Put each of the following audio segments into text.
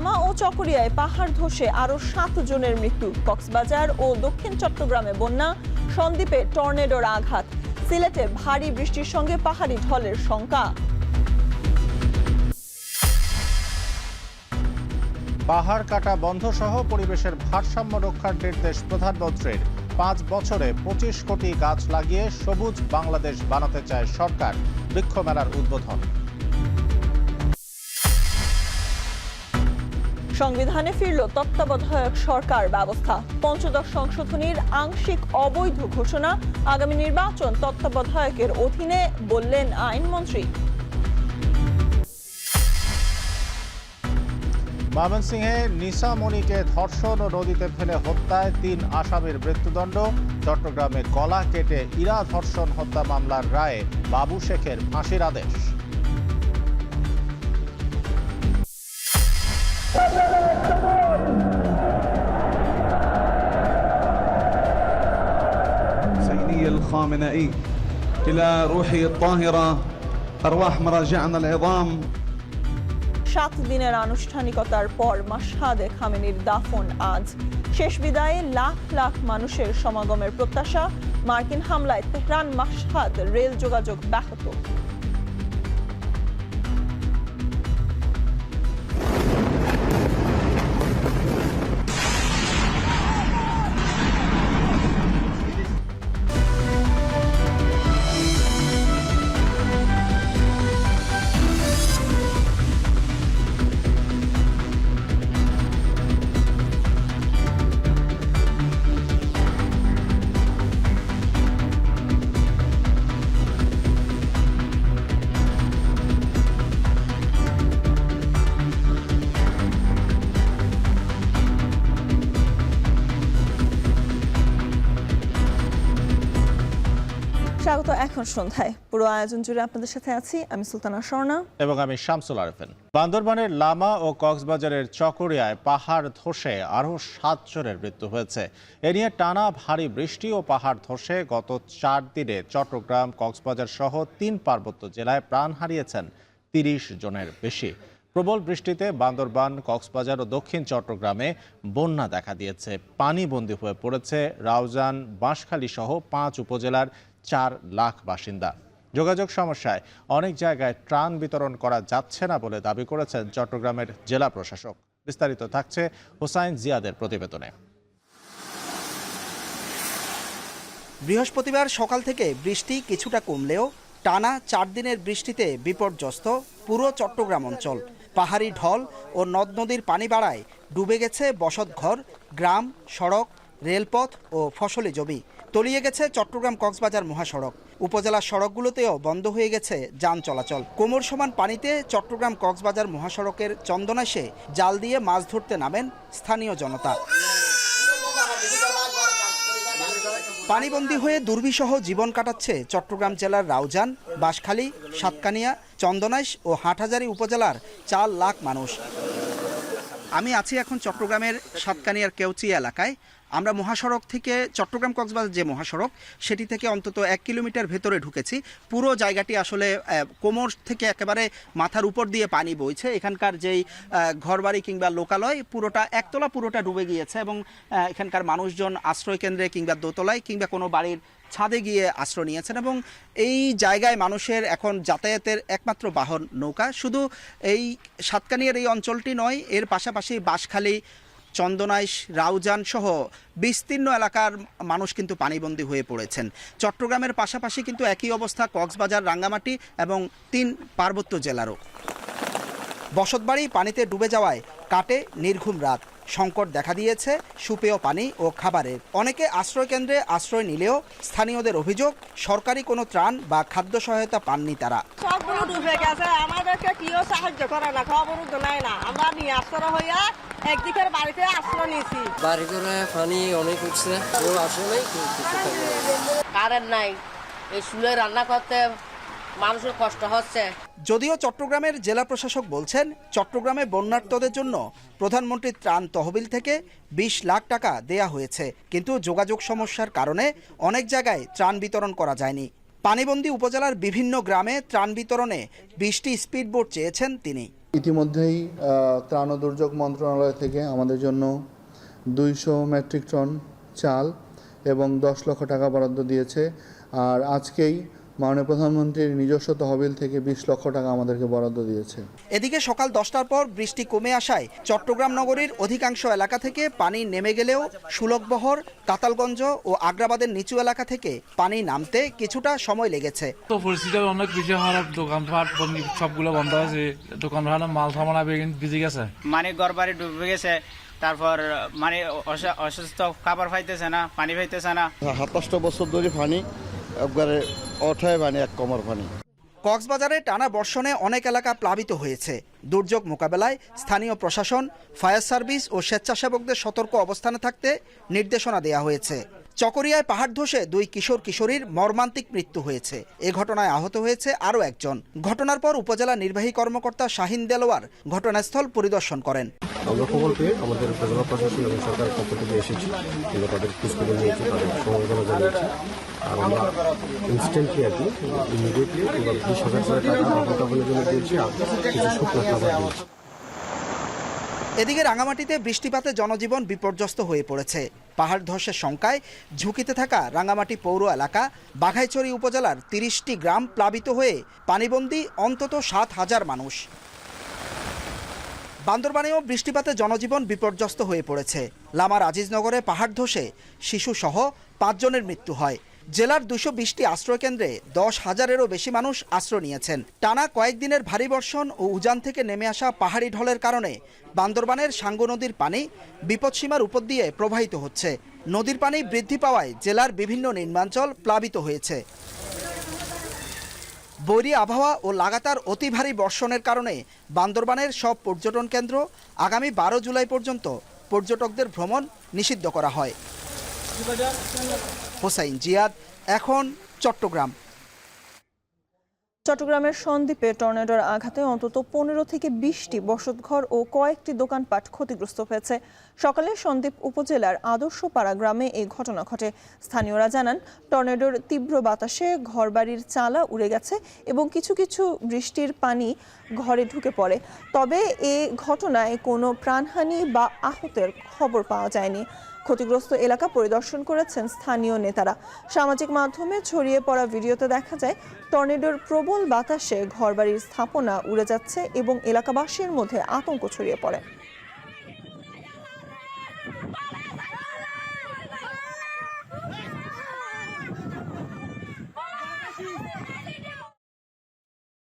লামা ও চকরিয়ায় পাহাড় ধসে আরো 7 জনের মৃত্যু। কক্সবাজার ও দক্ষিণ চট্টগ্রামে বন্যা, সন্দ্বীপে টর্নেডোর আঘাত, সিলেটে ভারী বৃষ্টির সঙ্গে পাহাড়ি ঢলের শঙ্কা। পাহাড় কাটা বন্ধ সহ পরিবেশের ভারসাম্য রক্ষার নির্দেশ প্রধানমন্ত্রীর। 5 বছরে 25 কোটি গাছ লাগিয়ে সবুজ বাংলাদেশ বানাতে চায় সরকার। বৃক্ষ মেলার উদ্বোধন। সংবিধানে ফিরল তত্ত্বাবধায়ক সরকার ব্যবস্থা। পঞ্চদশ সংশোধনীর আংশিক অবৈধ ঘোষণা, আগামী নির্বাচন তত্ত্বাবধায়কের অধীনে, বললেন আইনমন্ত্রী। ময়মনসিংহে নিসা মনিকে ধর্ষণ ও নদীতে ফেলে হত্যায় 3 আসামির মৃত্যুদণ্ড। চট্টগ্রামে গলা কেটে ইরা ধর্ষণ হত্যা মামলার রায়ে বাবু শেখের ফাঁসির আদেশ। الخامنئي إلى روحه الطاهرة أرواح مراجعنا العظام। 7 দিনের আনুষ্ঠানিকতার পর মাশহাদে খামেনির দাফন আজ। শেষ বিদায়ে লাখ লাখ মানুষের সমাগমের প্রত্যাশা। মার্কিন হামলায় তেহরান মাশহাদ রেল যোগাযোগ ব্যাহত। স্বাগত এখন সন্ধ্যায়। পুরো আয়োজন জুড়ে আপনাদের সাথে আছি আমি সুলতানা স্বর্ণা এবং আমি শামসুল আরেফিন। বান্দরবানের লামা ও কক্সবাজারের চকরিয়ায় পাহাড় ধসে আরও 7 জনের মৃত্যু হয়েছে। এ নিয়ে টানা ভারী বৃষ্টি ও পাহাড় ধসে গত 4 দিনে চট্টগ্রাম, কক্সবাজার সহ 3 পার্বত্য জেলায় প্রাণ হারিয়েছেন 30 জনের বেশি। প্রবল বৃষ্টিতে বান্দরবান, কক্সবাজার ও দক্ষিণ চট্টগ্রামে বন্যা দেখা দিয়েছে। পানিবন্দী হয়ে পড়েছে রাউজান, বাঁশখালী সহ 5 উপজেলার 4 লাখ বাসিন্দা। যোগাযোগ সমস্যায় অনেক জায়গায় ত্রাণ বিতরণ করা যাচ্ছে না বলে দাবি করেছেন চট্টগ্রামের জেলা প্রশাসক। বিস্তারিত থাকছে হোসাইন জিয়াদের প্রতিবেদনে। বৃহস্পতিবার সকাল থেকে বৃষ্টি কিছুটা কমলেও টানা 4 দিনের বৃষ্টিতে বিপর্যস্ত পুরো চট্টগ্রাম অঞ্চল। পাহাড়ি ঢল ও নদ নদীর পানি বাড়ায় ডুবে গেছে বসতঘর, গ্রাম, সড়ক, রেলপথ ও ফসলি জমি। তলিয়ে গেছে চট্টগ্রাম কক্সবাজার মহাসড়ক। উপজেলার সড়কগুলোতেও বন্ধ হয়ে গেছে যান চলাচল। কোমর সমান পানিতে চট্টগ্রাম কক্সবাজার মহাসড়কের চন্দনাইশে জাল দিয়ে মাছ ধরতে নামেন স্থানীয় জনতা। পানিবন্দী হয়ে দুর্বিষহ জীবন কাটাচ্ছে চট্টগ্রাম জেলার রাউজান, বাঁশখালী, সাতকানিয়া, চন্দনাইশ ও হাটহাজারী উপজেলার 4 লাখ মানুষ। আমি আছি এখন চট্টগ্রামের সাতকানিয়ার কেউচিয়া এলাকায়। আমরা মহাসড়ক থেকে চট্টগ্রাম কক্সবাজার যে মহাসড়ক সেটি থেকে অন্তত 1 কিলোমিটার ভেতরে ঢুকেছি। পুরো জায়গাটি আসলে কোমর থেকে একেবারে মাথার উপর দিয়ে পানি বইছে। এখানকার যেই ঘরবাড়ি কিংবা লোকালয় পুরোটা একতলা পুরোটা ডুবে গিয়েছে এবং এখানকার মানুষজন আশ্রয় কেন্দ্রে কিংবা দোতলায় কিংবা কোনো বাড়ির ছাদে গিয়ে আশ্রয় নিয়েছেন এবং এই জায়গায় মানুষের এখন যাতায়াতের একমাত্র বাহন নৌকা। শুধু এই সাতকানিয়ার এই অঞ্চলটি নয়, এর পাশাপাশি বাঁশখালী, চন্দনাইশ, রাউজান সহ বিস্তীর্ণ এলাকার মানুষ কিন্তু পানিবন্দী হয়ে পড়েছেন। চট্টগ্রামের পাশাপাশি কিন্তু একই অবস্থা কক্সবাজার, রাঙ্গামাটি এবং 3 পার্বত্য জেলারও। বসতবাড়ি পানিতে ডুবে যাওয়ায় কাটে নির্ঘুম রাত। সংকট দেখা দিয়েছে সুপেয় পানি ও খাবারের। অনেকে আশ্রয় কেন্দ্রে আশ্রয় নিলেও স্থানীয়দের অভিযোগ সরকারি কোনো ত্রাণ বা খাদ্য সহায়তা পাননি তারা। সবগুলো ডুবে গেছে, আমাদেরকে কেউ সাহায্য করে না, খবর নেয় না। আমরা নিয়ে আশ্রয় হইয়া একদিকের বাড়িতে আশ্রয় নিয়েছি। বাড়ি করে পানি অনেক উঠছে, কেউ আসে নাই, কারেন্ট নাই, এই চুলে রান্না করতে মানুষের কষ্ট হচ্ছে। যদিও চট্টগ্রামের জেলা প্রশাসক বলছেন চট্টগ্রামে বন্যার্তদের জন্য প্রধানমন্ত্রীর ত্রাণ তহবিল থেকে 20 লাখ টাকা দেয়া হয়েছে, কিন্তু যোগাযোগ সমস্যার কারণে অনেক জায়গায় ত্রাণ বিতরণ করা যায়নি। পানিবন্দী উপজেলার বিভিন্ন গ্রামে ত্রাণ বিতরণে 20টি স্পিডবোট চেয়েছেন তিনি। ইতিমধ্যেই ত্রাণ ও দুর্যোগ মন্ত্রণালয় থেকে আমাদের জন্য 200 মেট্রিক টন চাল এবং 10 লক্ষ টাকা বরাদ্দ দিয়েছে। আর আজকেই মাননীয় প্রধানমন্ত্রীর নিজস্ব তহবিল থেকে 20 লক্ষ টাকা আমাদেরকে বরাদ্দ দিয়েছে। এদিকে সকাল 10টার পর বৃষ্টি কমে আসায় চট্টগ্রাম নগরীর অধিকাংশ এলাকা থেকে পানি নেমে গেলেও সুলভবহর, কাতালগঞ্জ ও আগ্রাবাদের নিচু এলাকা থেকে পানি নামতে কিছুটা সময় লেগেছে। তো পরিস্থিতি অনেক বেশি খারাপ, দোকানপাট সবগুলো বন্ধ আছে, দোকানপাট মাল সামানা ভিজে গেছে, মানে ঘর বাড়ি ডুবে গেছে। তারপর মানে অসুস্থ, খাবার পাইতেছে না, পানি পাইতেছে না। 27 বছর ধরে পানি একবারে ওঠায় পানি, এক কমর পানি। কক্সবাজারে টানা বর্ষণে অনেক এলাকা প্লাবিত হয়েছে। দুর্যোগ মোকাবেলায় স্থানীয় প্রশাসন, ফায়ার সার্ভিস ও স্বেচ্ছাসেবকদের সতর্ক অবস্থানে থাকতে নির্দেশনা দেওয়া হয়েছে। চকরিয়ায় পাহাড় ধসে 2 কিশোর কিশোরীর মর্মান্তিক মৃত্যু হয়েছে। এ ঘটনায় আহত হয়েছে আরও একজন। ঘটনার পর উপজেলা নির্বাহী কর্মকর্তা শাহিন দেলোয়ার ঘটনাস্থল পরিদর্শন করেন। আমরা খবর পেয়ে আমাদের উপজেলা প্রশাসন এবং সরকারের পক্ষ থেকে এসেছি, আমরা তাদের খোঁজখবর নিয়েছি, তাদের সমবেদনা জানিয়েছি। আর আমরা ইনস্ট্যান্টলি আর কি ইমিডিয়েটলি 20,000 টাকা আহতদের জন্য দিয়েছি, আর কিছু শুকনো খাবার দিয়েছি। এদিকে রাঙামাটিতে বৃষ্টিপাতে জনজীবন বিপর্যস্ত হয়ে পড়েছে। পাহাড় ধসের শঙ্কায় ঝুঁকিতে থাকা রাঙামাটি পৌর এলাকা বাঘাইছড়ি উপজেলার 30টি গ্রাম প্লাবিত হয়ে পানিবন্দী অন্তত 7,000 মানুষ। বান্দরবানেও বৃষ্টিপাতে জনজীবন বিপর্যস্ত হয়ে পড়েছে। লামার আজিজনগরে পাহাড় ধসে শিশুসহ 5 জনের মৃত্যু হয়। জেলার 220টি আশ্রয়কেন্দ্রে 10,000-এরও বেশি মানুষ আশ্রয় নিয়েছেন। টানা কয়েকদিনের ভারী বর্ষণ ও উজান থেকে নেমে আসা পাহাড়ি ঢলের কারণে বান্দরবানের সাঙ্গু নদীর পানি বিপদসীমার উপর দিয়ে প্রবাহিত হচ্ছে। নদীর পানি বৃদ্ধি পাওয়ায় জেলার বিভিন্ন নিম্নাঞ্চল প্লাবিত হয়েছে। বৈরী আবহাওয়া ও লাগাতার অতি ভারী বর্ষণের কারণে বান্দরবানের সব পর্যটন কেন্দ্র আগামী 12 জুলাই পর্যন্ত পর্যটকদের ভ্রমণ নিষিদ্ধ করা হয়। হোসাইন জিয়াদ, এখন চট্টগ্রাম। চট্টগ্রামের সন্দ্বীপে টর্নেডোর আঘাতে অন্তত 15 থেকে 20টি বসতঘর ও কয়েকটি দোকানপাট ক্ষতিগ্রস্ত হয়েছে। সকালে সন্দ্বীপ উপজেলার আদর্শপাড়া গ্রামে এই ঘটনা ঘটে। স্থানীয়রা জানান, টর্নেডোর তীব্র বাতাসে ঘরবাড়ির চালা উড়ে গেছে এবং কিছু কিছু বৃষ্টির পানি ঘরে ঢুকে পড়ে। তবে এ ঘটনায় কোনো প্রাণহানি বা আহতের খবর পাওয়া যায়নি। ক্ষতিগ্রস্ত এলাকা পরিদর্শন করেছেন স্থানীয় নেতারা। সামাজিক মাধ্যমে ছড়িয়ে পড়া ভিডিওতে দেখা যায় টর্নেডোর প্রবল বাতাসে ঘরবাড়ির স্থাপনা উড়ে যাচ্ছে এবং এলাকাবাসীর মধ্যে আতঙ্ক ছড়িয়ে পড়ে।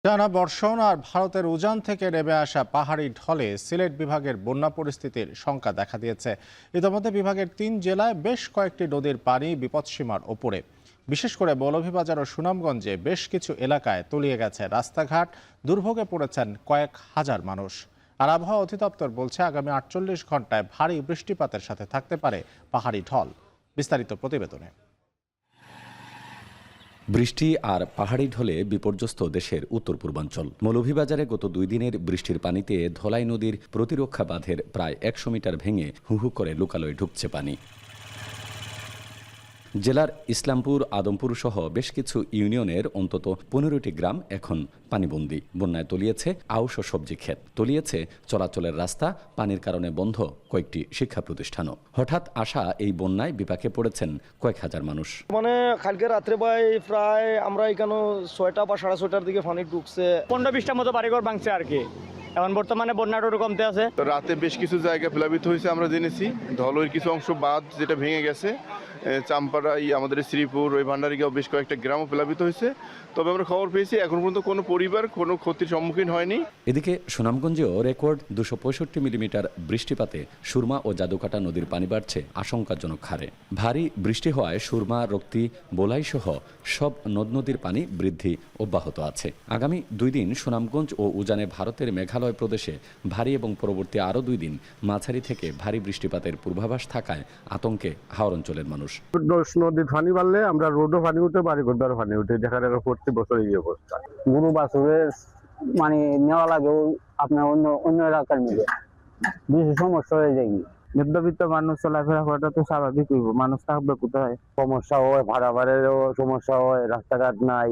টানা বর্ষণ আর ভারতের উজান থেকে নেমে আসা পাহাড়ি ঢলে সিলেট বিভাগের বন্যা পরিস্থিতির শঙ্কা দেখা দিয়েছে। ইতিমধ্যে বিভাগের 3 জেলায় বেশ কয়েকটি নদীর পানি বিপদসীমার ওপরে। বিশেষ করে মৌলভীবাজার ও সুনামগঞ্জে বেশ কিছু এলাকায় তলিয়ে গেছে রাস্তাঘাট, দুর্ভোগে পড়েছেন কয়েক হাজার মানুষ। আর আবহাওয়া অধিদপ্তর বলছে আগামী 48 ঘন্টায় ভারী বৃষ্টিপাতের সাথে থাকতে পারে পাহাড়ি ঢল। বিস্তারিত প্রতিবেদনে। বৃষ্টি আর পাহাড়ি ঢলে বিপর্যস্ত দেশের উত্তর পূর্বাঞ্চল। মৌলভীবাজারে গত 2 দিনের বৃষ্টির পানিতে ধলাই নদীর প্রতিরক্ষা বাঁধের প্রায় 100 মিটার ভেঙে হুহু করে লোকালয়ে ঢুকছে পানি। জেলার ইসলামপুর, আদমপুর সহ বেশ কিছু ইউনিয়নের অন্তত 15টি গ্রাম এখন পানিবন্দী। বন্যায় তলিয়েছে আউশ ও সবজি ক্ষেত, তলিয়েছে চলাচলের রাস্তা, পানির কারণে বন্ধ কয়েকটি শিক্ষা প্রতিষ্ঠানও। হঠাৎ আসা এই বন্যায় বিপাকে পড়েছেন কয়েক হাজার মানুষ। মানে কালকে রাত্রে প্রায় আমরা এখানে 6টা বা 6:30টার দিকে পানি ঢুকছে। 15-20টার মতো বাড়িঘর ভাঙছে আর কি। এখন বর্তমানে বন্যাটা কমতে আছে। রাতে বেশ কিছু জায়গা প্লাবিত হয়েছে আমরা জেনেছি। ঢলের কিছু অংশ বাঁধ যেটা ভেঙে গেছে। চাম্পাড়া, আমাদের শ্রীপুর, ওই ভান্ডারিগাঁও বেশ কয়েকটা গ্রামও প্লাবিত হয়েছে। তবে আমরা খবর পেয়েছি এখন পর্যন্ত কোনো পরিবার কোনো ক্ষতির সম্মুখীন হয়নি। এদিকে সুনামগঞ্জেও রেকর্ড 265 মিলিমিটার বৃষ্টিপাতে সুরমা ও জাদুকাটা নদীর পানি বাড়ছে আশঙ্কাজনক হারে। ভারী বৃষ্টি হওয়ায় সুরমা, রক্তি, বোলাই সহ সব নদ নদীর পানি বৃদ্ধি অব্যাহত আছে। আগামী 2 দিন সুনামগঞ্জ ও উজানে ভারতের মেঘালয় প্রদেশে ভারী এবং পরবর্তী আরও 2 দিন মাঝারি থেকে ভারী বৃষ্টিপাতের পূর্বাভাস থাকায় আতঙ্কে হাওর অঞ্চলের মানুষ। নদীর পানি বাড়লে আমরা রোডও পানি উঠে, বাড়ি ঘর পানি উঠে, দেখা যাবে প্রতি বছর এই অবস্থা। গরু বাছুরের মানে নেওয়া লাগেও আপনার অন্য এলাকার মিলে বেশি সমস্যা হয়ে যায়। মধ্যবিত্ত মানুষ চলাফেরা করাটা তো স্বাভাবিক হইব, মানুষ থাকবে কোথায়? সমস্যা হয়, ভাড়া ভাড়ারও সমস্যা হয়, রাস্তাঘাট নাই,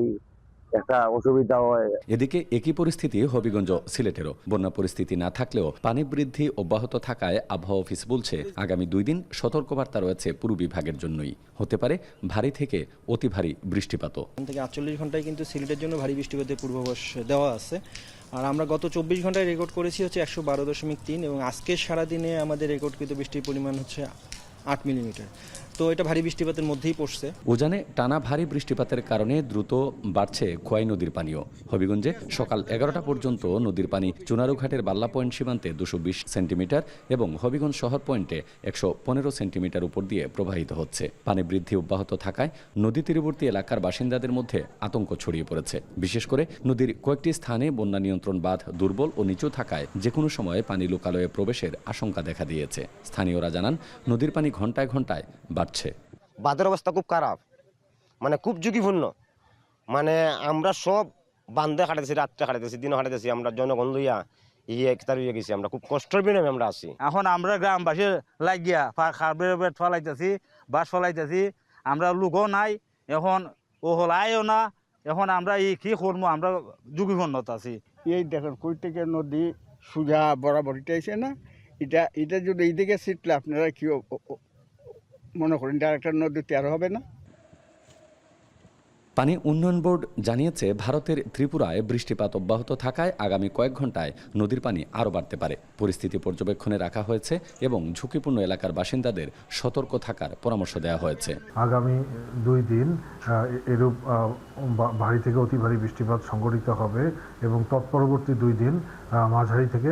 একটা অসুবিধা হয়। এদিকে একই পরিস্থিতি হবিগঞ্জ সিলেটেরও। বন্যা পরিস্থিতি না থাকলেও পানি বৃদ্ধি অব্যাহত থাকায় আবহাওয়া অফিস বলছে আগামী 2 দিন সতর্কবার্তা রয়েছে পুরো বিভাগের জন্যই। হতে পারে ভারী থেকে অতি ভারী বৃষ্টিপাতও। থেকে 48 ঘন্টায় কিন্তু সিলেটের জন্য ভারী বৃষ্টিপাতের পূর্বাভাস দেওয়া আছে। আর আমরা গত 24 ঘন্টায় রেকর্ড করেছি হচ্ছে 112.3 এবং আজকে সারাদিনে আমাদের রেকর্ডকৃত বৃষ্টির পরিমাণ হচ্ছে 8 মিলিমিটার। তো এটা ভারী বৃষ্টিপাতের মধ্যেই পড়ছে। উজানে টানা ভারী বৃষ্টিপাতের কারণে দ্রুত বাড়ছে খোয়াই নদীর পানিও। হবিগঞ্জে সকাল 11টা পর্যন্ত নদীর পানি চুনারুঘাটের বাল্লা পয়েন্ট সীমান্তে 220 সেন্টিমিটার এবং হবিগঞ্জ শহর পয়েন্টে 115 সেন্টিমিটার উপর দিয়ে প্রবাহিত হচ্ছে। পানি বৃদ্ধি অব্যাহত থাকায় নদী তীরবর্তী এলাকার বাসিন্দাদের মধ্যে আতঙ্ক ছড়িয়ে পড়েছে। বিশেষ করে নদীর কয়েকটি স্থানে বন্যা নিয়ন্ত্রণ বাঁধ দুর্বল ও নিচু থাকায় যে কোনো সময়ে পানি লোকালয়ে প্রবেশের আশঙ্কা দেখা দিয়েছে। স্থানীয়রা জানান নদীর পানি ঘন্টায় ঘন্টায় বাড়ছে। বাঁধের অবস্থা খুব খারাপ, মানে খুব ঝুঁকিপূর্ণ। মানে আমরা সব বান্ধে কাটাতেছি, রাত্রে কাটাতেছি, দিনে কাটাতেছি, আমরা জনগণ লইয়া একতার হয়ে গেছি। আমরা খুব কষ্টের বিনিময়ে আমরা আছি। এখন আমরা গ্রামবাসী লাগিয়া খাবার ফলাইতেছি, বাস ফলাইতেছি, আমরা লোকও নাই, এখন ও হলাইও না। এখন আমরা কি করবো, আমরা ঝুঁকিপূর্ণতা আছি। এই দেখেন কই থেকে নদী সোজা বরাবরিটা আইছে না, এটা যদি এইদিকে ছিটলে আপনারা কি মনে করেন একটা নদী তৈরি হবে না? পানি উন্নয়ন বোর্ড জানিয়েছে ভারতের ত্রিপুরায় বৃষ্টিপাত অব্যাহত থাকায় আগামী কয়েক ঘন্টায় নদীর পানি আরও বাড়তে পারে। পরিস্থিতি পর্যবেক্ষণে রাখা হয়েছে এবং ঝুঁকিপূর্ণ এলাকার বাসিন্দাদের সতর্ক থাকার পরামর্শ দেওয়া হয়েছে। আগামী 2 দিন এরূপ ভারী থেকে অতি ভারী বৃষ্টিপাত সংঘটিত হবে এবং তৎপরবর্তী 2 দিন মাঝারি থেকে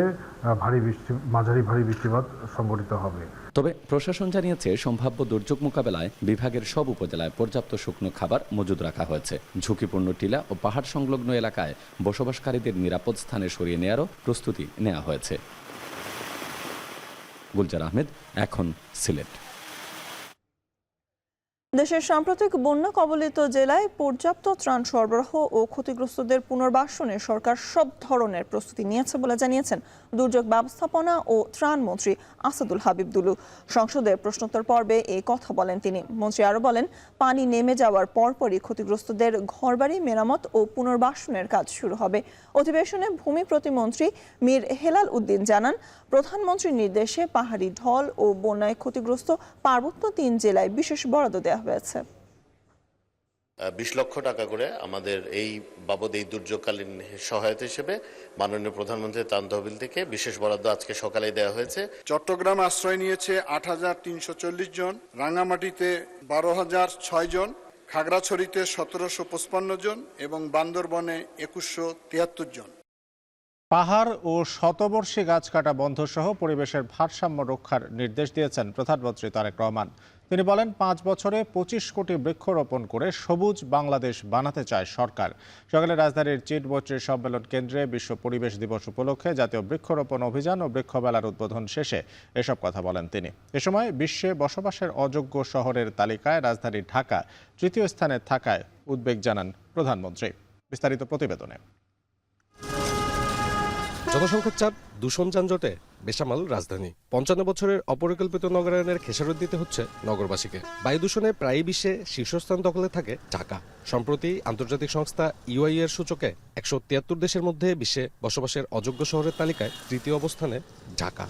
মাঝারি ভারী বৃষ্টিপাত সংঘটিত হবে। তবে প্রশাসন জানিয়েছে সম্ভাব্য দুর্যোগ মোকাবেলায় বিভাগের সব উপজেলায় পর্যাপ্ত শুকনো খাবার মজুদ রাখা হয়েছে। ঝুঁকিপূর্ণ টিলা ও পাহাড় সংলগ্ন এলাকায় বসবাসকারীদের নিরাপদ স্থানে সরিয়ে নেওয়ারও প্রস্তুতি নেওয়া হয়েছে। গুলজার আহমেদ, এখন সিলেট। দেশের সাম্প্রতিক বন্যা কবলিত জেলায় পর্যাপ্ত ত্রাণ সরবরাহ ও ক্ষতিগ্রস্তদের পুনর্বাসনে সরকার সব ধরনের প্রস্তুতি নিয়েছে বলে জানিয়েছেন দুর্যোগ ব্যবস্থাপনা ও ত্রাণ মন্ত্রী আসাদুল হাবিব দুলু। সংসদের প্রশ্নোত্তর পর্বে এই কথা বলেন তিনি। মন্ত্রী আরও বলেন, পানি নেমে যাওয়ার পরপরই ক্ষতিগ্রস্তদের ঘরবাড়ি মেরামত ও পুনর্বাসনের কাজ শুরু হবে। অধিবেশনে ভূমি প্রতিমন্ত্রী মীর হেলাল উদ্দিন জানান, প্রধানমন্ত্রীর নির্দেশে পাহাড়ি ঢল ও বন্যায় ক্ষতিগ্রস্ত পার্বত্য 3 জেলায় বিশেষ বরাদ্দ দেওয়া হয়েছে। 20 লক্ষ টাকা করে আমাদের এই বাবদ এই দুর্যোগকালীন সহায়তা হিসেবে মাননীয় প্রধানমন্ত্রীর ত্রাণ তহবিল থেকে বিশেষ বরাদ্দ আজকে সকালে দেওয়া হয়েছে। চট্টগ্রাম আশ্রয় নিয়েছে 8,340 জন, রাঙ্গামাটিতে 12,006 জন, খাগড়াছড়িতে 1,755 জন এবং বান্দরবনে 2,173 জন। পাহাড় ও শতবর্ষী গাছ কাটা বন্ধ সহ পরিবেশের ভারসাম্য রক্ষার নির্দেশ দিয়েছেন প্রধানমন্ত্রী তারেক রহমান। তিনি বলেন, 5 বছরে 25 কোটি বৃক্ষরোপণ করে সবুজ বাংলাদেশ বানাতে চায় সরকার। সকালে রাজধানীর চিটবট্রি সম্মেলন কেন্দ্রে বিশ্ব পরিবেশ দিবস উপলক্ষে জাতীয় বৃক্ষরোপণ অভিযান ও বৃক্ষমেলার উদ্বোধন শেষে এসব কথা বলেন তিনি। এ সময় বিশ্বে বসবাসের অযোগ্য শহরের তালিকায় রাজধানী ঢাকা 3য় স্থানে থাকায় উদ্বেগ জানান প্রধানমন্ত্রী। বিস্তারিত প্রতিবেদনে। জনসংখ্যার চাপ, দূষণ, যানজটে বেসামাল রাজধানী। 55 বছরের অপরিকল্পিত নগরায়নের খেসারত দিতে হচ্ছে নগরবাসীকে। বায়ু দূষণে প্রায়ই বিশ্বে শীর্ষস্থান দখলে থাকে ঢাকা। সম্প্রতি আন্তর্জাতিক সংস্থা ইউআই এর সূচকে 173 দেশের মধ্যে বিশ্বে বসবাসের অযোগ্য শহরের তালিকায় 3য় অবস্থানে ঢাকা।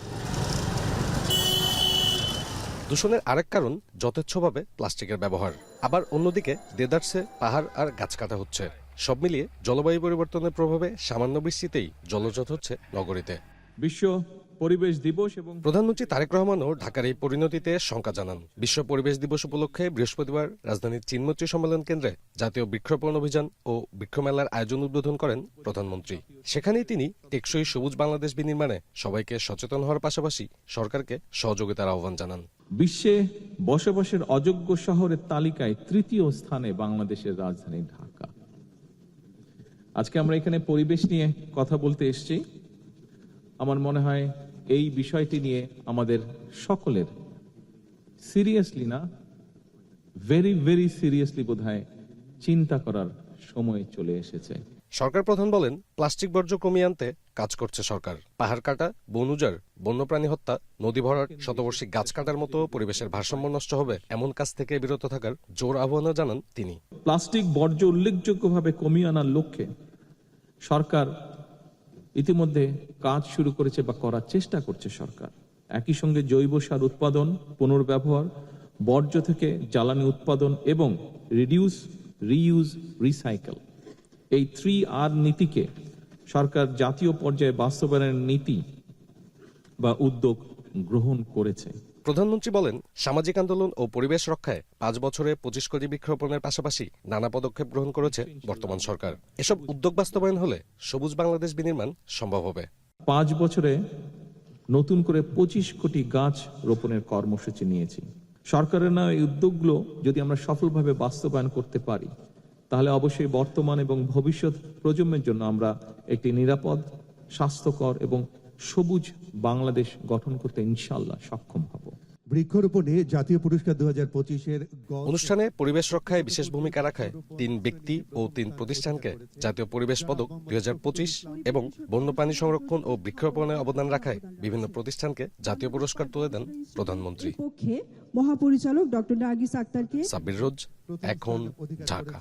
দূষণের আরেক কারণ যথেচ্ছভাবে প্লাস্টিকের ব্যবহার। আবার অন্যদিকে দেদারসে পাহাড় আর গাছ কাটা হচ্ছে। সব মিলিয়ে জলবায়ু পরিবর্তনের প্রভাবে সামান্য বৃষ্টিতেই জলজট হচ্ছে নগরীতে। বিশ্ব পরিবেশ দিবস এবং প্রধানমন্ত্রী তারেক রহমানও ঢাকার এই পরিণতিতে শঙ্কা জানান। বিশ্ব পরিবেশ দিবস উপলক্ষে বৃহস্পতিবার রাজধানীর চিনমৈত্রী সম্মেলন কেন্দ্রে জাতীয় বৃক্ষরোপণ অভিযান ও বৃক্ষমেলার আয়োজন উদ্বোধন করেন প্রধানমন্ত্রী। সেখানেই তিনি টেকসই সবুজ বাংলাদেশ বিনির্মাণে সবাইকে সচেতন হওয়ার পাশাপাশি সরকারকে সহযোগিতার আহ্বান জানান। বিশ্বে বসবাসের অযোগ্য শহরের তালিকায় 3য় স্থানে বাংলাদেশের রাজধানী ঢাকা। আজকে আমরা এখানে পরিবেশ নিয়ে কথা বলতে এসেছি। আমার মনে হয় এই বিষয়টি নিয়ে আমাদের সকলের সিরিয়াসলি না, ভেরি ভেরি সিরিয়াসলি বোধহয় চিন্তা করার সময় চলে এসেছে। সরকার প্রধান বলেন, প্লাস্টিক বর্জ্য কমিয়ে আনতে কাজ করছে সরকার। পাহাড় কাটা, বন উজাড়, বন্যপ্রাণী হত্যা, নদী ভরাট, শতবর্ষী গাছ কাটার মতো পরিবেশের ভারসাম্য নষ্ট হবে এমন কাজ থেকে বিরত থাকার জোর আহ্বান জানান তিনি। প্লাস্টিক বর্জ্য উল্লেখযোগ্যভাবে কমিয়ে আনার লক্ষ্যে সরকার ইতিমধ্যে কাজ শুরু করেছে বা করার চেষ্টা করছে সরকার। একই সঙ্গে জৈব সার উৎপাদন, পুনর্ব্যবহার, বর্জ্য থেকে জ্বালানি উৎপাদন এবং রিডিউস, রিইউজ, রিসাইকেল, এই 3R নীতিকে সরকার জাতীয় পর্যায়ে বাস্তবায়নের নীতি বা উদ্যোগ গ্রহণ করেছে। প্রধানমন্ত্রী বলেন, সামাজিক আন্দোলন ও পরিবেশ রক্ষায় 5 বছরে 25 কোটি বৃক্ষরোপণের পাশাপাশি নানা পদক্ষেপ গ্রহণ করেছে বর্তমান সরকার। এসব উদ্যোগ বাস্তবায়ন হলে সবুজ বাংলাদেশ বিনির্মাণ সম্ভব হবে। 5 বছরে নতুন করে 25 কোটি গাছ রোপণের কর্মসূচি নিয়েছি। সরকারের নেওয়া এই উদ্যোগগুলো যদি আমরা সফলভাবে বাস্তবায়ন করতে পারি, তাহলে অবশ্যই বর্তমান এবং ভবিষ্যৎ প্রজন্মের জন্য আমরা একটি নিরাপদ, স্বাস্থ্যকর এবং সবুজ বাংলাদেশ গঠন করতে ইনশাআল্লাহ সক্ষম হব। বৃক্ষরোপণে জাতীয় পুরস্কার 2025-এর অনুষ্ঠানে পরিবেশ রক্ষায় বিশেষ ভূমিকা রাখায় 3 ব্যক্তি ও 3 প্রতিষ্ঠানকে জাতীয় পরিবেশ পদক 2025 এবং বন্যপ্রাণী সংরক্ষণ ও বৃক্ষরোপণে অবদান রাখায় বিভিন্ন প্রতিষ্ঠানকে জাতীয় পুরস্কার তুলে দেন প্রধানমন্ত্রী। মহাপরিচালক ডক্টর নার্গিস আক্তারকে। সাব্বির রোজ, এখন, ঢাকা।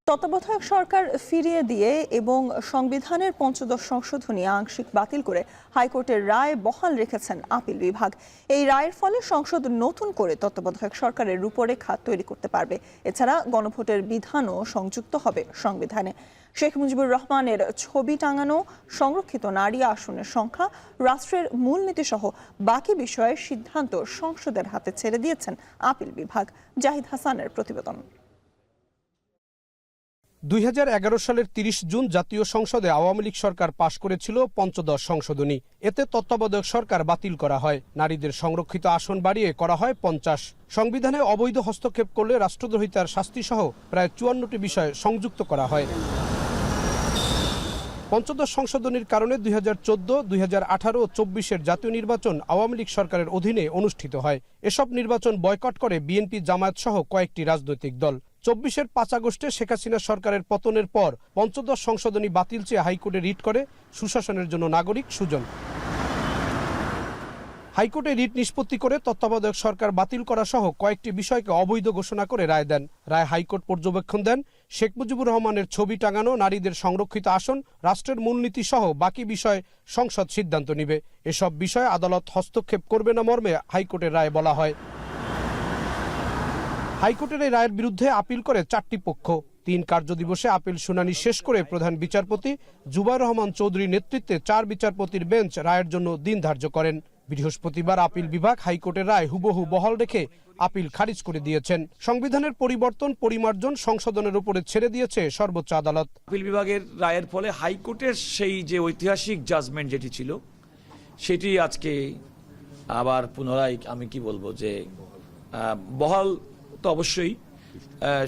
তত্ত্বাবধায়ক সরকার ফিরিয়ে দিয়ে এবং সংবিধানের 15 সংশোধনী আংশিক বাতিল করে হাইকোর্টের রায় বহাল রেখেছেন আপিল বিভাগ। এই রায়ের ফলে সংসদ নতুন করে তত্ত্বাবধায়ক সরকারের রূপরেখা তৈরি করতে পারবে। এছাড়া গণভোটের বিধানও সংযুক্ত হবে সংবিধানে। শেখ মুজিবুর রহমানের ছবি টাঙানো সংরক্ষিত নারী আসনের সংখ্যা, রাষ্ট্রের মূলনীতি সহ বাকি বিষয়ে সিদ্ধান্ত সংসদের হাতে ছেড়ে দিয়েছেন আপিল বিভাগ। জাহিদ হাসানের প্রতিবেদন। 2011 সালের 30 জুন জাতীয় সংসদে আওয়ামী লীগ সরকার পাশ করেছিল পঞ্চদশ সংশোধনী। এতে তত্ত্বাবধায়ক সরকার বাতিল করা হয়, নারীদের সংরক্ষিত আসন বাড়িয়ে করা হয় 50। সংবিধানে অবৈধ হস্তক্ষেপ করলে রাষ্ট্রদ্রোহিতার শাস্তি সহ প্রায় 54টি বিষয় সংযুক্ত করা হয়। পঞ্চদশ সংশোধনীর কারণে 2014, 2018 ও 24-এর জাতীয় নির্বাচন আওয়ামী লীগ সরকারের অধীনে অনুষ্ঠিত হয়। এসব নির্বাচন বয়কট করে বিএনপি, জামায়াত সহ কয়েকটি রাজনৈতিক দল। 24-এর 5 আগস্টে শেখ হাসিনা সরকারের পতনের পর পঞ্চদশ সংশোধনী বাতিল চেয়ে হাইকোর্টে রিট করে সুশাসনের জন্য নাগরিক সুজন। হাইকোর্টে রিট নিষ্পত্তি করে তত্ত্বাবধায়ক সরকার বাতিল করা সহ কয়েকটি বিষয়কে অবৈধ ঘোষণা করে রায় দেন। রায় হাইকোর্ট পর্যবেক্ষণ দেন, শেখ মুজিবুর রহমানের ছবি টাঙানো নারীদের সংরক্ষিত আসন, রাষ্ট্রের মূলনীতি সহ বাকি বিষয়ে সংসদ সিদ্ধান্ত নেবে। এসব বিষয়ে আদালত হস্তক্ষেপ করবে না মর্মে হাইকোর্টের রায়ে বলা হয়। হাইকোর্টের এই রায়ের বিরুদ্ধে আপিল করে 4টি পক্ষ। 3 কার্যদিবসে আপিল শুনানি শেষ করে প্রধান বিচারপতি জুবাইর রহমান চৌধুরীর নেতৃত্বে 4 বিচারপতির বেঞ্চ রায়ের জন্য দিন ধার্য করেন। বৃহস্পতিবার আপিল বিভাগ হাইকোর্টের রায় হুবহু বহাল রেখে আপিল খারিজ করে দিয়েছেন। সংবিধানের পরিবর্তন, পরিমার্জন, সংশোধনের উপরে ছেড়ে দিয়েছে সর্বোচ্চ আদালত। আপিল বিভাগের রায়ের ফলে হাইকোর্টের সেই যে ঐতিহাসিক জাজমেন্ট যেটি ছিল, সেটি আজকে আবার পুনরায় আমি কি বলবো যে বহাল তো অবশ্যই,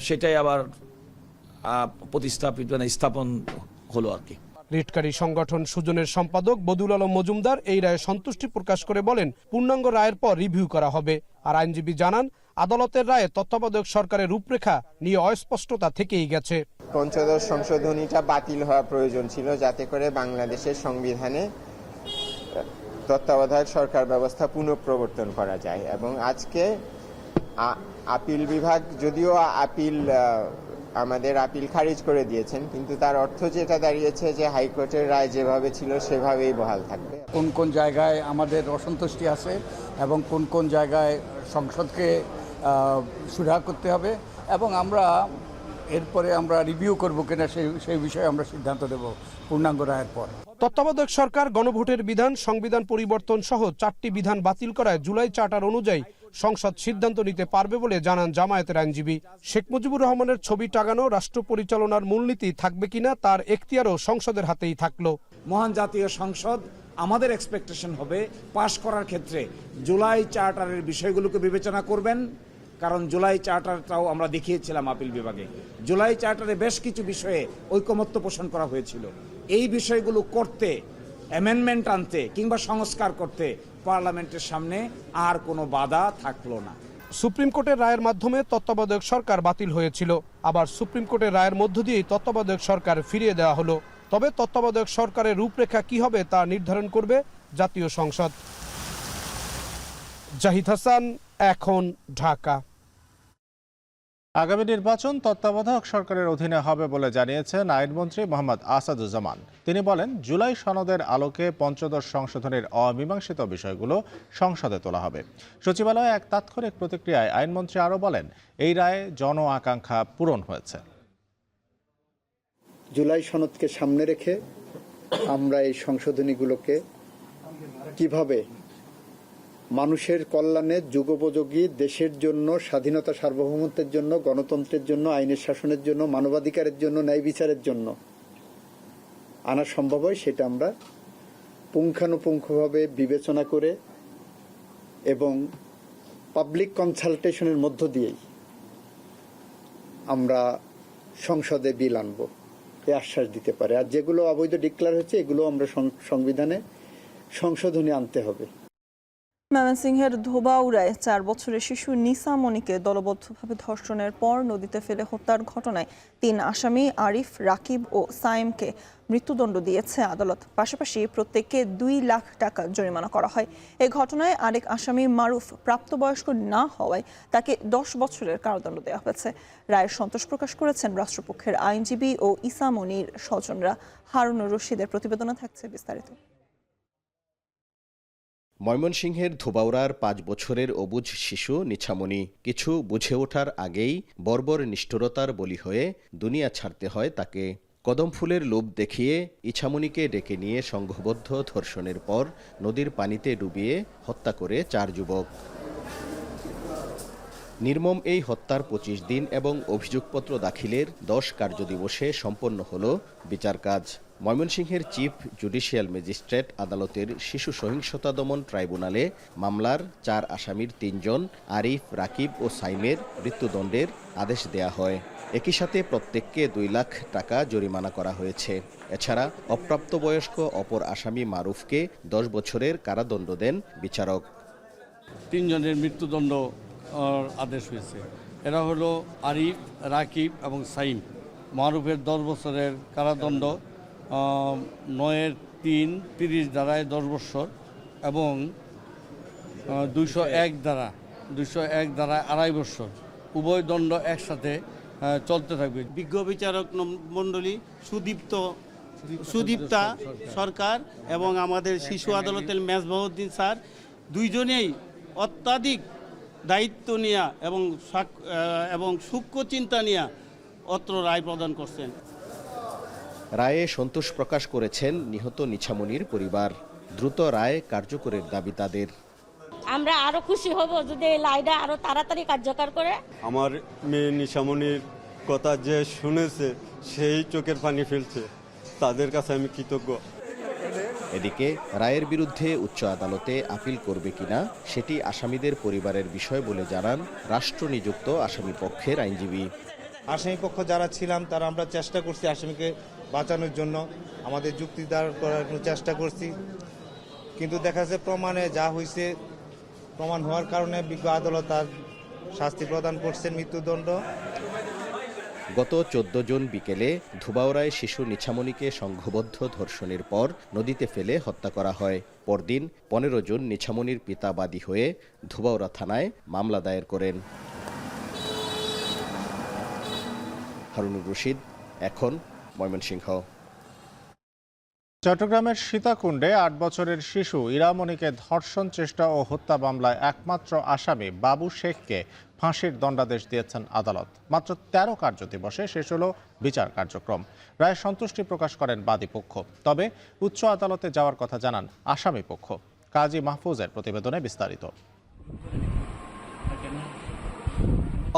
সেটাই আবার প্রতিস্থাপিত স্থাপন হলো আর কি। রিটকারী সংগঠন সুজনের সম্পাদক বদুল আলম মজুমদার এই রায়ে সন্তুষ্টি প্রকাশ করে বলেন, পূর্ণাঙ্গ রায়ের পর রিভিউ করা হবে। আর আইনজীবী জানান, আদালতের রায়ে তত্ত্বাবধায়ক সরকারের রূপরেখা নিয়ে অস্পষ্টতা থেকেই গেছে। পঞ্চদশ সংশোধনীটা বাতিল হওয়া প্রয়োজন ছিল, যাতে করে বাংলাদেশের সংবিধানে তত্ত্বাবধায়ক সরকার ব্যবস্থা পুনঃপ্রবর্তন করা যায়। এবং আজকে আপিল বিভাগ যদিও আমাদের আপিল খারিজ করে দিয়েছেন, কিন্তু তার অর্থ যেটা দাঁড়িয়েছে যে হাইকোর্টের রায় যেভাবে ছিল সেভাবেই বহাল থাকবে। কোন কোন জায়গায় আমাদের অসন্তুষ্টি আছে এবং কোন কোন জায়গায় সংসদকে সুরাহা করতে হবে, এবং এরপরে আমরা রিভিউ করব কিনা সেই বিষয়ে আমরা সিদ্ধান্ত দেব পূর্ণাঙ্গ রায়ের পর। তত্ত্বাবধায়ক সরকার গণভোটের বিধান, সংবিধান পরিবর্তন সহ 4টি বিধান বাতিল করায় জুলাই চার্টার অনুযায়ী সংসদ সিদ্ধান্ত নিতে পারবে বলে জানান জামায়াতের আইনজীবী। শেখ মুজিবুর রহমানের ছবি টাঙানো রাষ্ট্র পরিচালনার মূলনীতি থাকবে কিনা তার এখতিয়ারও সংসদের হাতেই থাকলো। মহান জাতীয় সংসদ আমাদের এক্সপেকটেশন হবে পাশ করার ক্ষেত্রে জুলাই চার্টারের বিষয়গুলোকে বিবেচনা করবেন, কারণ জুলাই চার্টারটাও আমরা দেখিয়েছিলাম আপিল বিভাগে। জুলাই চার্টারে বেশ কিছু বিষয়ে ঐকমত্য পোষণ করা হয়েছিল। এই বিষয়গুলো করতে, অ্যামেন্ডমেন্ট আনতে কিংবা সংস্কার করতে পার্লামেন্টের সামনে আর কোনো বাধা থাকলো না। সুপ্রিম কোর্টের রায়ের মাধ্যমে তত্ত্বাবধায়ক সরকার বাতিল হয়েছিল, আবার সুপ্রিম কোর্টের রায়ের মধ্য দিয়েই তত্ত্বাবধায়ক সরকার ফিরিয়ে দেওয়া হলো। তবে তত্ত্বাবধায়ক সরকারের রূপরেখা কি হবে তা নির্ধারণ করবে জাতীয় সংসদ। জাহিদ হাসান, এখন, ঢাকা। আগামী নির্বাচন তত্ত্বাবধায়ক সরকারের অধীনে হবে বলে জানিয়েছেন আইনমন্ত্রী মোহাম্মদ আসাদুজ্জামান। তিনি বলেন, জুলাই সনদের আলোকে পঞ্চদশ সংশোধনের অমীমাংসিত বিষয়গুলো সংসদে তোলা হবে। সচিবালয়ে এক তাৎক্ষণিক প্রতিক্রিয়ায় আইনমন্ত্রী আরও বলেন, এই রায়ে জন আকাঙ্ক্ষা পূরণ হয়েছে। জুলাই সনদকে সামনে রেখে আমরা এই সংশোধনীগুলোকে কিভাবে মানুষের কল্যাণে, যুগোপযোগী, দেশের জন্য, স্বাধীনতা সার্বভৌমত্বের জন্য, গণতন্ত্রের জন্য, আইনের শাসনের জন্য, মানবাধিকারের জন্য, ন্যায় বিচারের জন্য আনা সম্ভব হয়, সেটা আমরা পুঙ্খানুপুঙ্খভাবে বিবেচনা করে এবং পাবলিক কনসালটেশনের মধ্য দিয়েই আমরা সংসদে বিল আনব এ আশ্বাস দিতে পারে। আর যেগুলো অবৈধ ডিক্লেয়ার হয়েছে এগুলো আমরা সংবিধানে সংশোধনী আনতে হবে। ময়মনসিংহের ধোবাউড়ায় 4 বছরের শিশু নিসা মনিকে দলবদ্ধভাবে ধর্ষণের পর নদীতে ফেলে হত্যার ঘটনায় 3 আসামি আরিফ, রাকিব ও সাইমকে মৃত্যুদণ্ড দিয়েছে আদালত। পাশাপাশি প্রত্যেককে 2 লাখ টাকা জরিমানা করা হয়। এই ঘটনায় আরেক আসামি মারুফ প্রাপ্তবয়স্ক না হওয়ায় তাকে 10 বছরের কারাদণ্ড দেওয়া হয়েছে। রায়ের সন্তোষ প্রকাশ করেছেন রাষ্ট্রপক্ষের আইনজীবী ও ইসা মনির স্বজনরা। হারুনুর রশিদের প্রতিবেদনে থাকছে বিস্তারিত। ময়মনসিংহের ধোবাউড়ার 5 বছরের অবুঝ শিশু নিছামণি কিছু বুঝে ওঠার আগেই বর্বর নিষ্ঠুরতার বলি হয়ে দুনিয়া ছাড়তে হয় তাকে। কদম ফুলের লোভ দেখিয়ে ইছামণিকে ডেকে নিয়ে সংঘবদ্ধ ধর্ষণের পর নদীর পানিতে ডুবিয়ে হত্যা করে 4 যুবক। নির্মম এই হত্যার 25 দিন এবং অভিযোগপত্র দাখিলের 10 কার্যদিবসে সম্পন্ন হল বিচার কাজ। ময়মনসিংহের চিফ জুডিশিয়াল ম্যাজিস্ট্রেট আদালতের শিশু সহিংসতা দমন ট্রাইব্যুনালে মামলার 4 আসামির 3 জন আরিফ, রাকিব ও সাইমের মৃত্যুদণ্ডের আদেশ দেয়া হয়। একই সাথে প্রত্যেককে 2 লাখ টাকা জরিমানা করা হয়েছে। এছাড়া অপ্রাপ্তবয়স্ক অপর আসামি মারুফকে 10 বছরের কারাদণ্ড দেন বিচারক। 3 জনের মৃত্যুদণ্ড আদেশ হয়েছে। এরা হলো আরিফ, রাকিব এবং সাইম। মারুফের 10 বছরের কারাদণ্ড, 9-3 30 ধারায় 10 বছর এবং 201 ধারায় 2.5 বছর। উভয় দণ্ড একসাথে চলতে থাকবে। বিজ্ঞ বিচারক মণ্ডলী সুদীপ্তা সরকার এবং আমাদের শিশু আদালতের মেজবাউদ্দিন স্যার দুইজনেই অত্যাধিক দায়িত্ব নিয়ে এবং সূক্ষ্ম চিন্তা নিয়ে অত্র রায় প্রদান করছেন। রায়ে সন্তোষ প্রকাশ করেছেন নিহত নিছামণির পরিবার। দ্রুত রায় কার্যকরের দাবি তাদের। আমরা আরো খুশি হব যদি এই রায়টা আরো তাড়াতাড়ি কার্যকর করে। আমার মেয়ে নিছামণির কথা যে শুনেছে সেই চোখের পানি ফেলছে, তাদের কাছে আমি কৃতজ্ঞ। এদিকে রায়ের বিরুদ্ধে উচ্চ আদালতে আপিল করবে কিনা সেটি আসামিদের পরিবারের বিষয় বলে জানান রাষ্ট্রনিযুক্ত আসামি পক্ষের আইনজীবী। আসামি পক্ষ যারা ছিলাম তারা আমরা চেষ্টা করছি আসামিকে বাঁচানোর জন্য, আমাদের যুক্তি দাঁড় করার চেষ্টা করছি, কিন্তু দেখা যাচ্ছে প্রমাণে যা হয়েছে, প্রমাণ হওয়ার কারণে বিজ্ঞ আদালত তার শাস্তি প্রদান করছেন, মৃত্যুদণ্ড। গত 14 জুন বিকেলে ধোবাউড়ায় শিশু নিছামণিকে সংঘবদ্ধ ধর্ষণের পর নদীতে ফেলে হত্যা করা হয়। পরদিন 15 জুন নিছামণির পিতা বাদী হয়ে ধোবাউড়া থানায় মামলা দায়ের করেন। হারুনুর রশিদ, এখন, ময়মনসিংহ। চট্টগ্রামের সীতাকুণ্ডে 8 বছরের শিশু ইরামণিকে ধর্ষণ চেষ্টা ও হত্যা মামলায় একমাত্র আসামি বাবু শেখকে ফাঁসির দণ্ডাদেশ দিয়েছেন আদালত। মাত্র 13 কার্যদিবসে শেষ হল বিচার কার্যক্রম। রায়ে সন্তুষ্টি প্রকাশ করেন বাদী পক্ষ। তবে উচ্চ আদালতে যাওয়ার কথা জানান আসামি পক্ষ। কাজী মাহফুজের প্রতিবেদনে বিস্তারিত।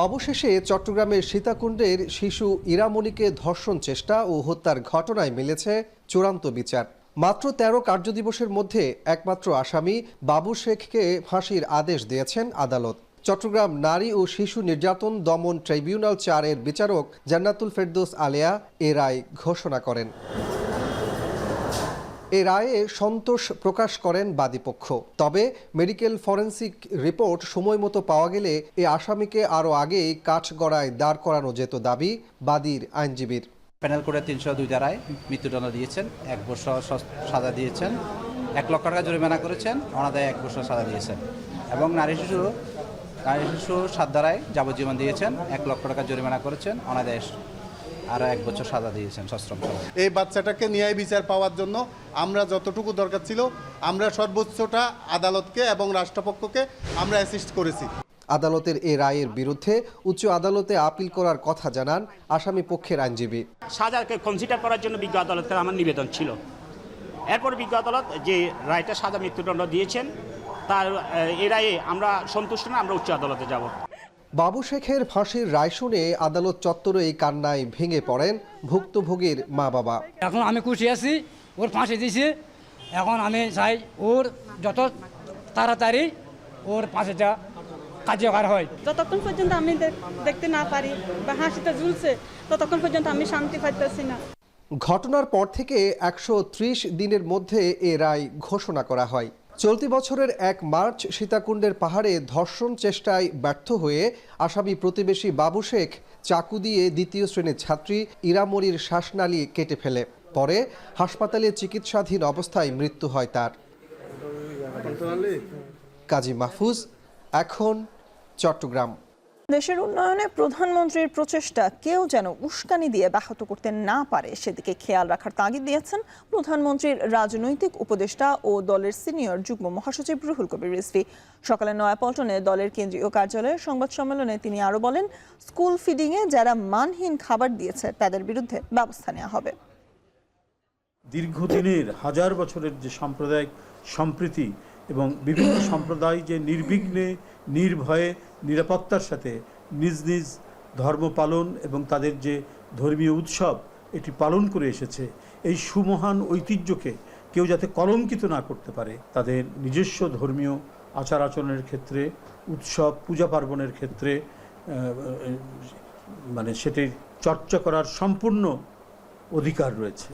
অবশেষে চট্টগ্রামের সীতাকুণ্ডের শিশু ইরামণিকে ধর্ষণ চেষ্টা ও হত্যার ঘটনায় মিলেছে চূড়ান্ত বিচার। মাত্র 13 কার্যদিবসের মধ্যে একমাত্র আসামি বাবু শেখকে ফাঁসির আদেশ দিয়েছেন আদালত। চট্টগ্রাম নারী ও শিশু নির্যাতন দমন ট্রাইব্যুনাল 4-এর বিচারক জান্নাতুল ফেরদৌস আলিয়া এ রায় ঘোষণা করেন। এ রায়ে সন্তোষ প্রকাশ করেন বাদীপক্ষ। তবে মেডিকেল ফরেনসিক রিপোর্ট সময় মতো পাওয়া গেলে এ আসামিকে আরও আগেই কাঠগড়ায় দাঁড় করানো যেত দাবি বাদীর আইনজীবীর। প্যানেল কোর্টে 302 ধারায় মৃত্যুদণ্ড দিয়েছেন, 1 বছর সাজা দিয়েছেন, 1 লক্ষ টাকা জরিমানা করেছেন, অনাদায়ে 1 বছর সাজা দিয়েছেন এবং নারী শিশু 7 ধারায় যাবজ্জীবন দিয়েছেন, 1 লক্ষ টাকা জরিমানা করেছেন, অনাদায়ে আরও 1 বছর সাজা দিয়েছেন সশ্রম। এই বাচ্চাটাকে ন্যায় বিচার পাওয়ার জন্য আমরা যতটুকু দরকার ছিল আমরা সর্বোচ্চটা আদালতকে এবং রাষ্ট্রপক্ষকে আমরা অ্যাসিস্ট করেছি। আদালতের এ রায়ের বিরুদ্ধে উচ্চ আদালতে আপিল করার কথা জানান আসামি পক্ষের আইনজীবী। সাজাকে কনসিডার করার জন্য বিজ্ঞ আদালতকে আমার নিবেদন ছিল। এরপর বিজ্ঞ আদালত যে রায়টা সাজা মৃত্যুদণ্ড দিয়েছেন তার এ রায়ে আমরা সন্তুষ্ট না, আমরা উচ্চ আদালতে যাব। বাবু শেখের ফাঁসির রায় শুনে আদালত চত্বরে এই কান্নায় ভেঙে পড়েন ভুক্তভোগীর মা বাবা। এখন আমি খুশি আছি, ওর ফাঁসি দিয়েছি। এখন আমি চাই ওর যত তাড়াতাড়ি ওর ফাঁসিটা কার্যকর হয়। যতক্ষণ পর্যন্ত আমি দেখতে না পারি বা হাসিটা ঝুলছে ততক্ষণ পর্যন্ত আমি শান্তি পাইতেছি না। ঘটনার পর থেকে 130 দিনের মধ্যে এ রায় ঘোষণা করা হয়। চলতি বছরের 1 মার্চ সীতাকুণ্ডের পাহাড়ে ধর্ষণ চেষ্টায় ব্যর্থ হয়ে আসামি প্রতিবেশী বাবু শেখ চাকু দিয়ে 2য় শ্রেণীর ছাত্রী ইরামরির শ্বাসনালী কেটে ফেলে। পরে হাসপাতালে চিকিৎসাধীন অবস্থায় মৃত্যু হয় তার। কাজী মাহফুজ, এখন চট্টগ্রাম। দেশের উন্নয়নে প্রধানমন্ত্রীর প্রচেষ্টা কেউ যেন উস্কানি দিয়ে ব্যাহত করতে না পারে সেদিকে খেয়াল রাখার তাগিদ দিয়েছেন প্রধানমন্ত্রীর রাজনৈতিক উপদেষ্টা ও দলের সিনিয়র যুগ্ম মহাসচিব রুহুল কবির রিজভী। সকালে নয়াপল্টনে দলের কেন্দ্রীয় কার্যালয়ে সংবাদ সম্মেলনে তিনি আরও বলেন, স্কুল ফিডিংয়ে যারা মানহীন খাবার দিয়েছে তাদের বিরুদ্ধে ব্যবস্থা নেওয়া হবে। দীর্ঘদিনের হাজার বছরের যে সাম্প্রদায়িক সম্প্রীতি এবং বিভিন্ন সম্প্রদায় যে নির্বিঘ্নে নির্ভয়ে নিরাপত্তার সাথে নিজ নিজ ধর্ম পালন এবং তাদের যে ধর্মীয় উৎসব এটি পালন করে এসেছে, এই সুমহান ঐতিহ্যকে কেউ যাতে কলঙ্কিত না করতে পারে, তাদের নিজস্ব ধর্মীয় আচার আচরণের ক্ষেত্রে, উৎসব পূজা পার্বণের ক্ষেত্রে সেটির চর্চা করার সম্পূর্ণ অধিকার রয়েছে।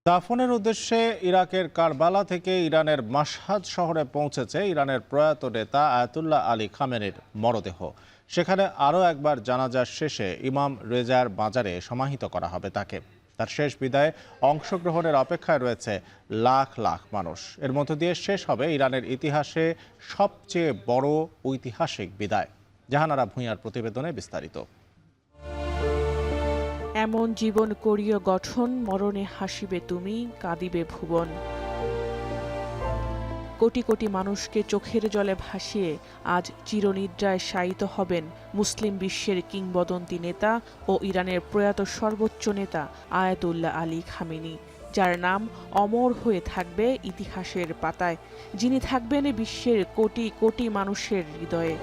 দাফনের উদ্দেশ্যে ইরাকের কারবালা থেকে ইরানের মাশহাদ শহরে পৌঁছেছে ইরানের প্রয়াত নেতা আয়াতুল্লাহ আলী খামেনির মরদেহ। সেখানে আরও একবার জানাজা শেষে ইমাম রেজার বাজারে সমাহিত করা হবে তাকে। তার শেষ বিদায়ে অংশগ্রহণের অপেক্ষায় রয়েছে লাখ লাখ মানুষ। এর মধ্য দিয়ে শেষ হবে ইরানের ইতিহাসে সবচেয়ে বড় ঐতিহাসিক বিদায়। জাহানারা ভূঁইয়ার প্রতিবেদনে বিস্তারিত। এমন জীবন করিও গঠন, মরণে হাসিবে তুমি, কাঁদিবে ভুবন। কোটি কোটি মানুষকে চোখের জলে ভাসিয়ে আজ চিরনিদ্রায় শায়িত হবেন মুসলিম বিশ্বের কিংবদন্তি নেতা ও ইরানের প্রয়াত সর্বোচ্চ নেতা আয়াতুল্লাহ আলী খামেনি, যার নাম অমর হয়ে থাকবে ইতিহাসের পাতায়, যিনি থাকবেন বিশ্বের কোটি কোটি মানুষের হৃদয়ে।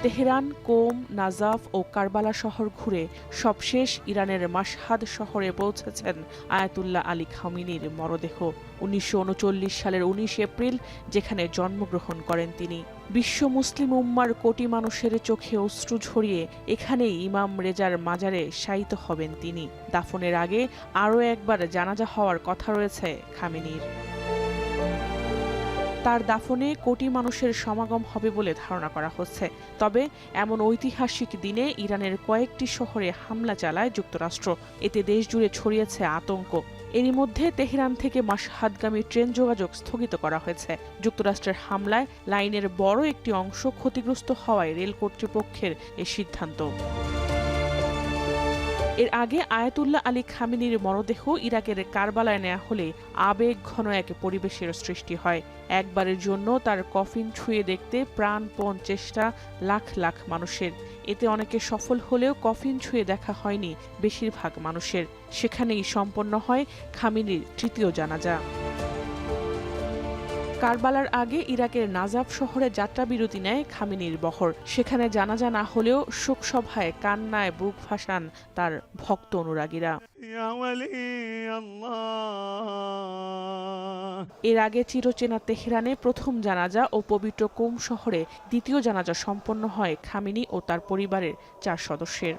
তেহরান, কোম, নাজাফ ও কারবালা শহর ঘুরে সবশেষ ইরানের মাশহাদ শহরে পৌঁছেছেন আয়াতুল্লাহ আলী খামেনির মরদেহ। 1939 সালের 19 এপ্রিল যেখানে জন্মগ্রহণ করেন তিনি। বিশ্ব মুসলিম উম্মার কোটি মানুষের চোখে অশ্রু ঝরিয়ে এখানেই ইমাম রেজার মাজারে শায়িত হবেন তিনি। দাফনের আগে আরও একবার জানাজা হওয়ার কথা রয়েছে খামেনির। তার দাফনে কোটি মানুষের সমাগম হবে বলে ধারণা করা হচ্ছে। তবে এমন ঐতিহাসিক দিনে ইরানের কয়েকটি শহরে হামলা চালায় যুক্তরাষ্ট্র। এতে দেশ জুড়ে ছড়িয়েছে আতঙ্ক। এরই মধ্যে তেহরান থেকে মাশহাদগামী ট্রেন যোগাযোগ স্থগিত করা হয়েছে। যুক্তরাষ্ট্রের হামলায় লাইনের বড় একটি অংশ ক্ষতিগ্রস্ত হওয়ায় রেল কর্তৃপক্ষের এ সিদ্ধান্ত। এর আগে আয়াতুল্লাহ আলী খামেনির মরদেহ ইরাকের কারবালায় নেওয়া হলে আবেগ ঘন এক পরিবেশের সৃষ্টি হয়। একবারের জন্য তার কফিন ছুঁয়ে দেখতে প্রাণপণ চেষ্টা লাখ লাখ মানুষের। এতে অনেকে সফল হলেও কফিন ছুঁয়ে দেখা হয়নি বেশিরভাগ মানুষের। সেখানেই সম্পন্ন হয় খামেনির তৃতীয় জানাজা। কারবালার আগে ইরাকের নাজাফ শহরে যাত্রাবিরতি নেয় খামেনির বহর। সেখানে জানাজা না হলেও শোকসভায় কান্নায় বুক ভাসান তার ভক্ত অনুরাগীরা। এর আগে চিরচেনা তেহরানে প্রথম জানাজা ও পবিত্র কোম শহরে দ্বিতীয় জানাজা সম্পন্ন হয় খামেনি ও তার পরিবারের 4 সদস্যের।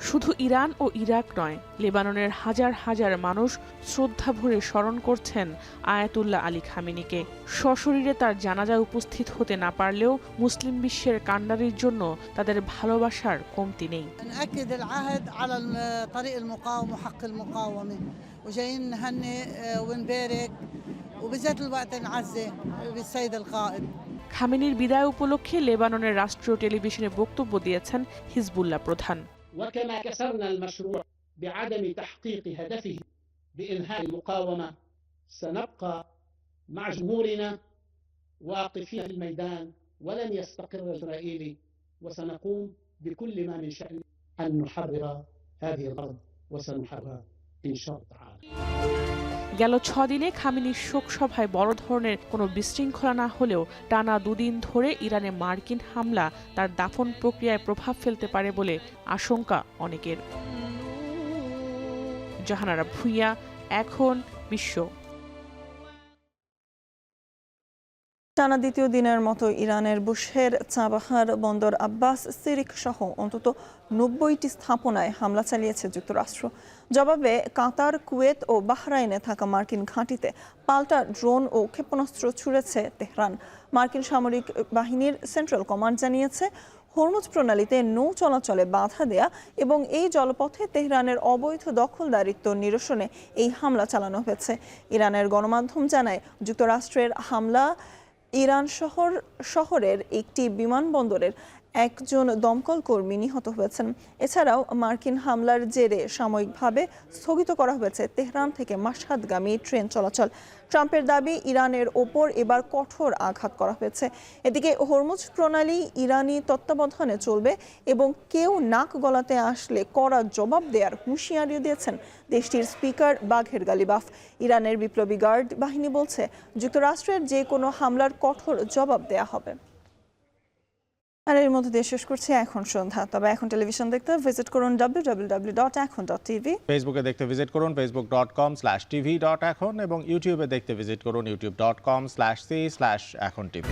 শুধু ইরান ও ইরাক নয়, লেবাননের হাজার হাজার মানুষ শ্রদ্ধা ভরে স্মরণ করছেন আয়াতুল্লাহ আলী খামেনিকে। সশরীরে তার জানাজায় উপস্থিত হতে না পারলেও মুসলিম বিশ্বের কান্ডারির জন্য তাদের ভালোবাসার কমতি নেই। نأكد العهد على طريق المقاومة وحق المقاومة وجايين نهنئ ونبارك وبذات الوقت نعزي بالسيد القائد। খামেনির বিদায় উপলক্ষে লেবাননের রাষ্ট্রীয় টেলিভিশনে বক্তব্য দিয়েছেন হিজবুল্লাহ প্রধান। وكما كسرنا المشروع بعدم تحقيق هدفه بإنهاء المقاومة سنبقى مع جمهورنا واقفين في الميدان ولن يستقر الإسرائيلي وسنقوم بكل ما من شأن أن نحرر هذه الأرض وسنحرر إن شاء الله تعالى। গেল 6 দিনে খামেনির শোক সভায় বড় ধরনের কোনো বিশৃঙ্খলা না হলেও টানা 2 দিন ধরে ইরানে মার্কিন হামলা তার দাফন প্রক্রিয়ায় প্রভাব ফেলতে পারে বলে আশঙ্কা অনেকের। জাহানারা ভুঁইয়া, এখন বিশ্ব। টানা দ্বিতীয় দিনের মতো ইরানের বুশের চাবাহার বন্দর আব্বাস সিরিক সহ অন্তত 90টি স্থাপনায় হামলা চালিয়েছে যুক্তরাষ্ট্র। জবাবে কাতার, কুয়েত ও বাহরাইনে থাকা মার্কিন ঘাঁটিতে পাল্টা ড্রোন ও ক্ষেপণাস্ত্র ছুড়েছে তেহরান। মার্কিন সামরিক বাহিনীর সেন্ট্রাল কমান্ড জানিয়েছে, হরমুজ প্রণালীতে নৌ চলাচলে বাধা দেয়া এবং এই জলপথে তেহরানের অবৈধ দখলদারিত্ব নিরসনে এই হামলা চালানো হয়েছে। ইরানের গণমাধ্যম জানায়, যুক্তরাষ্ট্রের হামলা ইরান শহরের একটি বিমানবন্দরের একজন দমকল কর্মী নিহত হয়েছেন। এছাড়াও মার্কিন হামলার জেরে সাময়িকভাবে স্থগিত করা হয়েছে তেহরান থেকে মাশহাদগামী ট্রেন চলাচল। ট্রাম্পের দাবি, ইরানের ওপর এবার কঠোর আঘাত করা হয়েছে। এদিকে হরমুজ প্রণালী ইরানি তত্ত্বাবধানে চলবে এবং কেউ নাক গলাতে আসলে কড়া জবাব দেওয়ার হুঁশিয়ারি দিয়েছেন দেশটির স্পিকার বাঘের গালিবাফ। ইরানের বিপ্লবী গার্ড বাহিনী বলছে, যুক্তরাষ্ট্রের যে কোনো হামলার কঠোর জবাব দেয়া হবে। আর এর মধ্যে দিয়ে শেষ করছি এখন সন্ধ্যা। তবে এখন টেলিভিশন দেখতে ভিজিট করুন www.ekon.tv। ফেসবুকে দেখতে ভিজিট করুন facebook.com/tv.ekon এবং ইউটিউবে দেখতে ভিজিট করুন youtube.com/c/ekhon tv।